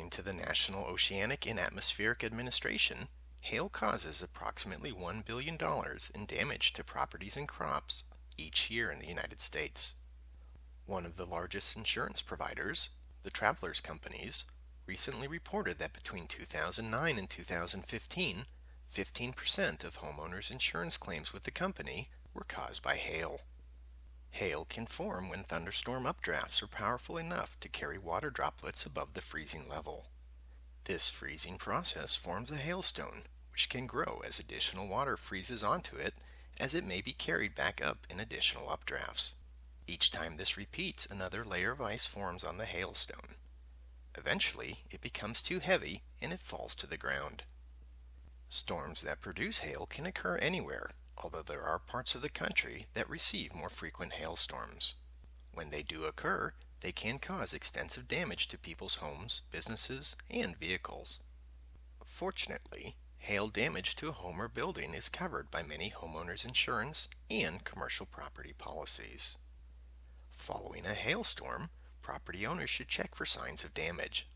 According to the National Oceanic and Atmospheric Administration, hail causes approximately $1 billion in damage to properties and crops each year in the United States. One of the largest insurance providers, the Travelers Companies, recently reported that between 2009 and 2015, 15% of homeowners' insurance claims with the company were caused by hail. Hail can form when thunderstorm updrafts are powerful enough to carry water droplets above the freezing level. This freezing process forms a hailstone, which can grow as additional water freezes onto it, as it may be carried back up in additional updrafts. Each time this repeats, another layer of ice forms on the hailstone. Eventually, it becomes too heavy and it falls to the ground. Storms that produce hail can occur anywhere, although there are parts of the country that receive more frequent hailstorms. When they do occur, they can cause extensive damage to people's homes, businesses, and vehicles. Fortunately, hail damage to a home or building is covered by many homeowners insurance and commercial property policies. Following a hailstorm, property owners should check for signs of damage.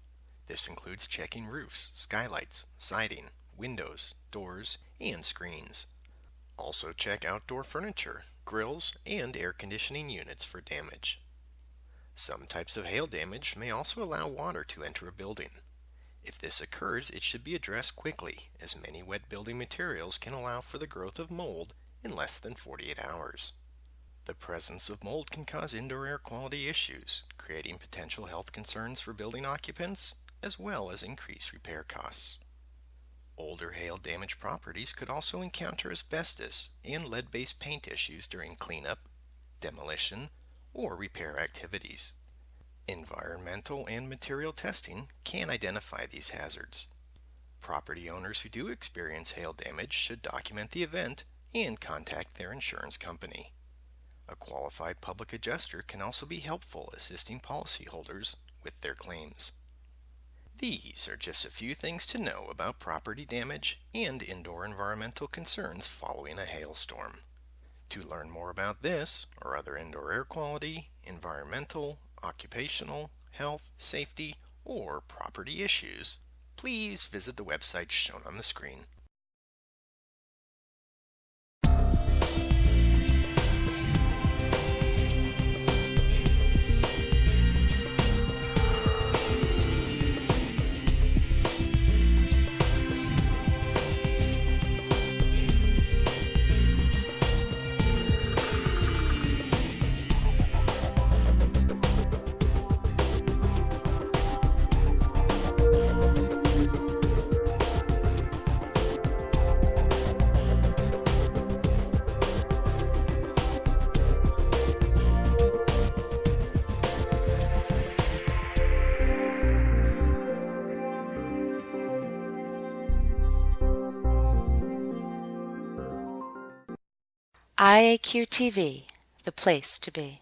This includes checking roofs, skylights, siding, windows, doors, and screens. Also check outdoor furniture, grills, and air conditioning units for damage. Some types of hail damage may also allow water to enter a building. If this occurs, it should be addressed quickly, as many wet building materials can allow for the growth of mold in less than 48 hours. The presence of mold can cause indoor air quality issues, creating potential health concerns for building occupants, as well as increased repair costs. Older hail-damaged properties could also encounter asbestos and lead-based paint issues during cleanup, demolition, or repair activities. Environmental and material testing can identify these hazards. Property owners who do experience hail damage should document the event and contact their insurance company. A qualified public adjuster can also be helpful assisting policyholders with their claims. These are just a few things to know about property damage and indoor environmental concerns following a hailstorm. To learn more about this or other indoor air quality, environmental, occupational, health, safety, or property issues, please visit the website shown on the screen. IAQ TV, the place to be.